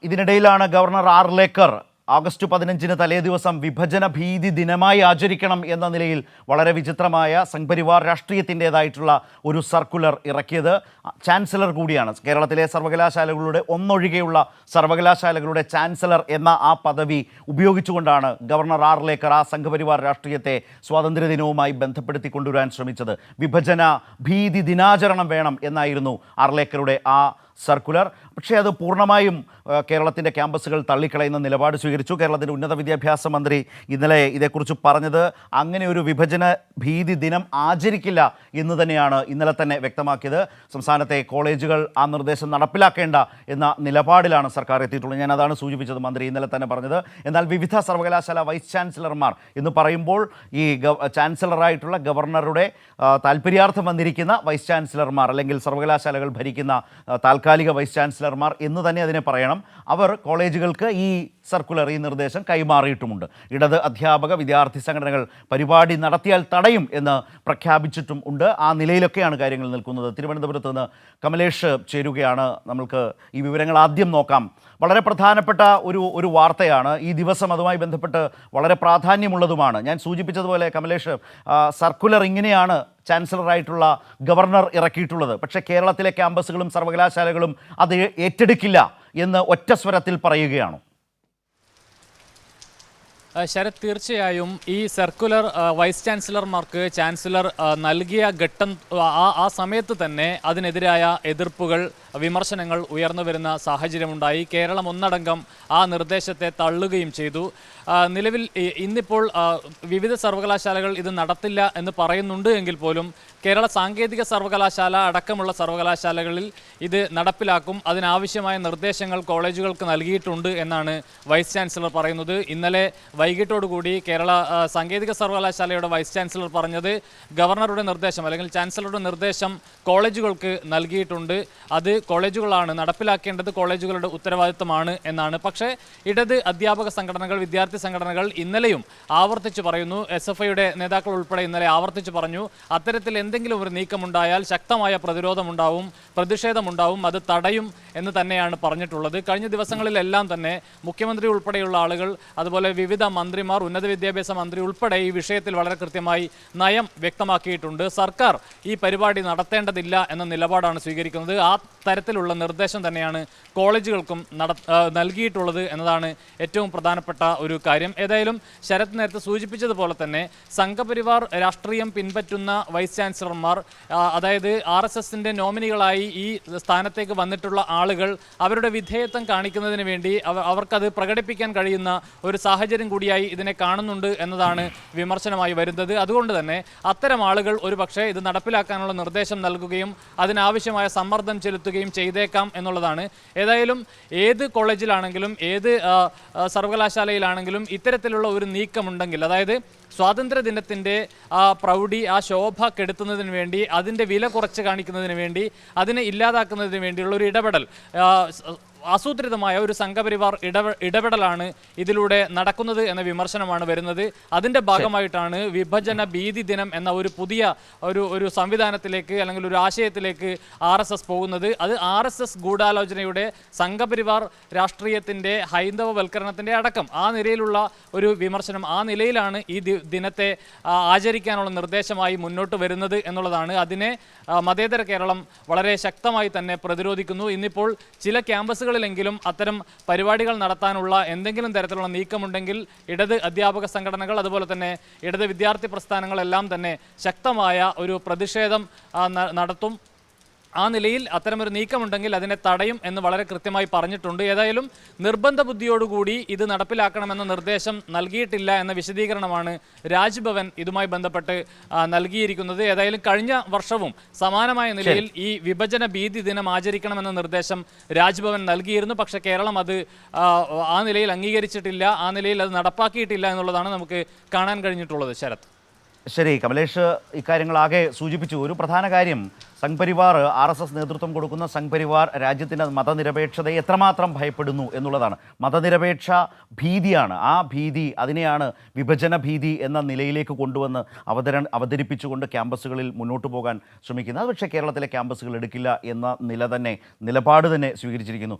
ഇതിനിടയിലാണ് governor R Laker August 15 തലേ ദിവസം വിഭജന ഭീതി ദിനമായി ആചരിക്കണം എന്ന നിലയിൽ വളരെ വിചിത്രമായ സംഘപരിവാർ രാഷ്ട്രീയത്തിൻ്റെതായിട്ടുള്ള ഒരു സർക്കുലർ ഇറക്കിയത്. ചാൻസലർ കൂടിയാണ്. കേരളത്തിലെ സർവകലാശാലകളുടെ ഒന്നൊഴികെയുള്ള സർവകലാശാലകളുടെ ചാൻസലർ എന്ന ആ പദവി ഉപയോഗിച്ചുകൊണ്ടാണ് ഗവർണർ ആർ ലേക്കർ ആ സംഘപരിവാർ രാഷ്ട്രീയത്തെ സ്വാതന്ത്ര്യദിനവുമായി ബന്ധപ്പെടുത്തി കൊണ്ടുവരാൻ ശ്രമിച്ചത്. വിഭജന ഭീതി ദിനാചരണം വേണം എന്നായിരുന്നു ആർ ലേക്കറുടെ ആ സർക്കുലർ. പക്ഷേ അത് പൂർണ്ണമായും കേരളത്തിൻ്റെ ക്യാമ്പസുകൾ തള്ളിക്കളയുന്ന നിലപാട് സ്വീകരിച്ചു. കേരളത്തിൻ്റെ ഉന്നത വിദ്യാഭ്യാസ മന്ത്രി ഇന്നലെ ഇതേക്കുറിച്ച് പറഞ്ഞത് അങ്ങനെ ഒരു വിഭജന ഭീതി ദിനം ആചരിക്കില്ല എന്ന് തന്നെയാണ് ഇന്നലെ തന്നെ വ്യക്തമാക്കിയത്. സംസ്ഥാനത്തെ കോളേജുകൾ ആ നിർദ്ദേശം നടപ്പിലാക്കേണ്ട എന്ന നിലപാടിലാണ് സർക്കാർ എത്തിയിട്ടുള്ളത്. ഞാൻ അതാണ് സൂചിപ്പിച്ചത്, മന്ത്രി ഇന്നലെ തന്നെ പറഞ്ഞത്. എന്നാൽ വിവിധ സർവകലാശാല വൈസ് ചാൻസലർമാർ എന്ന് പറയുമ്പോൾ ഈ ചാൻസലറായിട്ടുള്ള ഗവർണറുടെ താല്പര്യാർത്ഥം വന്നിരിക്കുന്ന വൈസ് ചാൻസലർമാർ അല്ലെങ്കിൽ സർവകലാശാലകൾ ഭരിക്കുന്ന താൽക്കാലിക വൈസ് ചാൻസലർമാർ എന്ന് തന്നെ അതിനെ പറയണം. അവർ കോളേജുകൾക്ക് ഈ സർക്കുലർ, ഈ നിർദ്ദേശം കൈമാറിയിട്ടുമുണ്ട്. ഇടത് അധ്യാപക വിദ്യാർത്ഥി സംഘടനകൾ പരിപാടി നടത്തിയാൽ തടയും എന്ന് പ്രഖ്യാപിച്ചിട്ടും ഉണ്ട്. ആ നിലയിലൊക്കെയാണ് കാര്യങ്ങൾ നിൽക്കുന്നത്. തിരുവനന്തപുരത്ത് നിന്ന് കമലേഷ് ചേരുകയാണ്. നമ്മൾക്ക് ഈ വിവരങ്ങൾ ആദ്യം നോക്കാം. വളരെ പ്രധാനപ്പെട്ട ഒരു വാർത്തയാണ് ഈ ദിവസം, അതുമായി ബന്ധപ്പെട്ട് വളരെ പ്രാധാന്യമുള്ളതുമാണ്. ഞാൻ സൂചിപ്പിച്ചതുപോലെ കമലേഷ്, സർക്കുലർ ഇങ്ങനെയാണ് ചാൻസലറായിട്ടുള്ള ഗവർണർ ഇറക്കിയിട്ടുള്ളത്. പക്ഷേ കേരളത്തിലെ ക്യാമ്പസുകളും സർവകലാശാലകളും അത് ഏറ്റെടുക്കില്ല എന്ന് ഒറ്റ സ്വരത്തിൽ പറയുകയാണോ? ശരത്, തീർച്ചയായും ഈ സർക്കുലർ വൈസ് ചാൻസലർമാർക്ക് ചാൻസലർ നൽകിയ ഘട്ടം ആ സമയത്ത് തന്നെ അതിനെതിരായ എതിർപ്പുകൾ, വിമർശനങ്ങൾ ഉയർന്നു വരുന്ന സാഹചര്യമുണ്ടായി. കേരളം ഒന്നടങ്കം ആ നിർദ്ദേശത്തെ തള്ളുകയും ചെയ്തു. നിലവിൽ ഇന്നിപ്പോൾ വിവിധ സർവകലാശാലകൾ ഇത് നടത്തില്ല എന്ന് പറയുന്നുണ്ട് എങ്കിൽ പോലും കേരള സാങ്കേതിക സർവകലാശാല അടക്കമുള്ള സർവകലാശാലകളിൽ ഇത് നടപ്പിലാക്കും. അതിനാവശ്യമായ നിർദ്ദേശങ്ങൾ കോളേജുകൾക്ക് നൽകിയിട്ടുണ്ട് എന്നാണ് വൈസ് ചാൻസലർ പറയുന്നത്. ഇന്നലെ വൈകിട്ടോടുകൂടി കേരള സാങ്കേതിക സർവകലാശാലയുടെ വൈസ് ചാൻസലർ പറഞ്ഞത് ഗവർണറുടെ നിർദ്ദേശം അല്ലെങ്കിൽ ചാൻസലറുടെ നിർദ്ദേശം കോളേജുകൾക്ക് നൽകിയിട്ടുണ്ട്. അത് കോളേജുകളാണ് നടപ്പിലാക്കേണ്ടത്, കോളേജുകളുടെ ഉത്തരവാദിത്തമാണ് എന്നാണ്. പക്ഷേ ഇടത് അധ്യാപക സംഘടനകൾ, വിദ്യാർത്ഥി സംഘടനകൾ ഇന്നലെയും ആവർത്തിച്ച് പറയുന്നു, SFIയുടെ നേതാക്കൾ ഉൾപ്പെടെ ഇന്നലെ ആവർത്തിച്ച് പറഞ്ഞു, അത്തരത്തിൽ എന്തെങ്കിലും ഒരു നീക്കമുണ്ടായാൽ ശക്തമായ പ്രതിരോധമുണ്ടാവും, പ്രതിഷേധമുണ്ടാവും, അത് തടയും എന്ന് തന്നെയാണ് പറഞ്ഞിട്ടുള്ളത്. കഴിഞ്ഞ ദിവസങ്ങളിലെല്ലാം തന്നെ മുഖ്യമന്ത്രി ഉൾപ്പെടെയുള്ള ആളുകൾ, അതുപോലെ വിവിധ മന്ത്രിമാർ, ഉന്നത വിദ്യാഭ്യാസ മന്ത്രി ഉൾപ്പെടെ ഈ വിഷയത്തിൽ വളരെ കൃത്യമായി നയം വ്യക്തമാക്കിയിട്ടുണ്ട്. സർക്കാർ ഈ പരിപാടി നടത്തേണ്ടതില്ല എന്ന നിലപാടാണ് സ്വീകരിക്കുന്നത്. ആ തരത്തിലുള്ള നിർദ്ദേശം തന്നെയാണ് കോളേജുകൾക്കും നൽകിയിട്ടുള്ളത് എന്നതാണ് ഏറ്റവും പ്രധാനപ്പെട്ട ഒരു കാര്യം. ഏതായാലും ശരത് നേരത്തെ സൂചിപ്പിച്ചതുപോലെ തന്നെ സംഘപരിവാർ രാഷ്ട്രീയം പിൻപറ്റുന്ന വൈസ് ചാൻസലർമാർ, അതായത് RSSന്റെ നോമിനികളായി ഈ സ്ഥാനത്തേക്ക് വന്നിട്ടുള്ള ആളുകൾ അവരുടെ വിധേയത്വം കാണിക്കുന്നതിന് വേണ്ടി അവർക്കത് പ്രകടിപ്പിക്കാൻ കഴിയുന്ന ഒരു സാഹചര്യം കൂടിയായി ഇതിനെ കാണുന്നുണ്ട് എന്നതാണ് വിമർശനമായി വരുന്നത്. അതുകൊണ്ട് തന്നെ അത്തരം ആളുകൾ ഒരു പക്ഷേ ഇത് നടപ്പിലാക്കാനുള്ള നിർദ്ദേശം നൽകുകയും അതിനാവശ്യമായ സമ്മർദ്ദം ചെലുത്തുകയും ചെയ്തേക്കാം എന്നുള്ളതാണ്. ഏതായാലും ഏത് കോളേജിലാണെങ്കിലും ഏത് സർവകലാശാലയിലാണെങ്കിലും ഇത്തരത്തിലുള്ള ഒരു നീക്കമുണ്ടെങ്കിൽ, അതായത് സ്വാതന്ത്ര്യദിനത്തിൻ്റെ ആ പ്രൗഢി, ആ ശോഭ കെടുത്തുന്നതിന് വേണ്ടി, അതിൻ്റെ വില കുറച്ച് കാണിക്കുന്നതിന് വേണ്ടി, അതിനെ ഇല്ലാതാക്കുന്നതിന് വേണ്ടിയുള്ള ഒരു ഇടപെടൽ, ആസൂത്രിതമായ ഒരു സംഘപരിവാർ ഇടപെടലാണ് ഇതിലൂടെ നടക്കുന്നത് എന്ന വിമർശനമാണ് വരുന്നത്. അതിൻ്റെ ഭാഗമായിട്ടാണ് വിഭജന ഭീതി ദിനം എന്ന ഒരു പുതിയ ഒരു സംവിധാനത്തിലേക്ക് അല്ലെങ്കിൽ ഒരു ആശയത്തിലേക്ക് RSS പോകുന്നത്. അത് RSS ഗൂഢാലോചനയുടെ, സംഘപരിവാർ രാഷ്ട്രീയത്തിൻ്റെ, ഹൈന്ദവവൽക്കരണത്തിൻ്റെ അടക്കം ആ നിലയിലുള്ള ഒരു വിമർശനം, ആ നിലയിലാണ് ഈ ദിനത്തെ ആചരിക്കാനുള്ള നിർദ്ദേശമായി മുന്നോട്ട് വരുന്നത് എന്നുള്ളതാണ്. അതിനെ മതേതര കേരളം വളരെ ശക്തമായി തന്നെ പ്രതിരോധിക്കുന്നു. ഇന്നിപ്പോൾ ചില ക്യാമ്പസുകളിലെങ്കിലും അത്തരം പരിപാടികൾ നടത്താനുള്ള എന്തെങ്കിലും തരത്തിലുള്ള നീക്കമുണ്ടെങ്കിൽ ഇടത് അധ്യാപക സംഘടനകൾ, അതുപോലെ തന്നെ ഇടത് വിദ്യാർത്ഥി പ്രസ്ഥാനങ്ങളെല്ലാം തന്നെ ശക്തമായ ഒരു പ്രതിഷേധം നടത്തും. ആ നിലയിൽ അത്തരമൊരു നീക്കമുണ്ടെങ്കിൽ അതിനെ തടയും എന്ന് വളരെ കൃത്യമായി പറഞ്ഞിട്ടുണ്ട്. ഏതായാലും നിർബന്ധ ബുദ്ധിയോടുകൂടി ഇത് നടപ്പിലാക്കണമെന്ന നിർദ്ദേശം നൽകിയിട്ടില്ല എന്ന വിശദീകരണമാണ് രാജ്ഭവൻ ഇതുമായി ബന്ധപ്പെട്ട് നൽകിയിരിക്കുന്നത്. ഏതായാലും കഴിഞ്ഞ വർഷവും സമാനമായ നിലയിൽ ഈ വിഭജന ഭീതി ദിനം ആചരിക്കണമെന്ന നിർദ്ദേശം രാജ്ഭവൻ നൽകിയിരുന്നു. പക്ഷേ കേരളം അത് ആ നിലയിൽ അംഗീകരിച്ചിട്ടില്ല, ആ നിലയിൽ അത് നടപ്പാക്കിയിട്ടില്ല എന്നുള്ളതാണ് നമുക്ക് കാണാൻ കഴിഞ്ഞിട്ടുള്ളത്. ശരത്, ശരി, കമലേഷ് ഇക്കാര്യങ്ങളാകെ സൂചിപ്പിച്ചു. ഒരു പ്രധാന കാര്യം, സംഘ്പരിവാർ, RSS നേതൃത്വം കൊടുക്കുന്ന സംഘ്പരിവാർ രാജ്യത്തിൻ്റെ മതനിരപേക്ഷതയെ എത്രമാത്രം ഭയപ്പെടുന്നു എന്നുള്ളതാണ്. മതനിരപേക്ഷ ഭീതിയാണ്, ആ ഭീതി, അതിനെയാണ് വിഭജന ഭീതി എന്ന നിലയിലേക്ക് കൊണ്ടുവന്ന് അവതരിപ്പിച്ചുകൊണ്ട് ക്യാമ്പസുകളിൽ മുന്നോട്ട് പോകാൻ ശ്രമിക്കുന്നത്. പക്ഷേ കേരളത്തിലെ ക്യാമ്പസുകൾ എടുക്കില്ല എന്ന നിലപാട് തന്നെ സ്വീകരിച്ചിരിക്കുന്നു.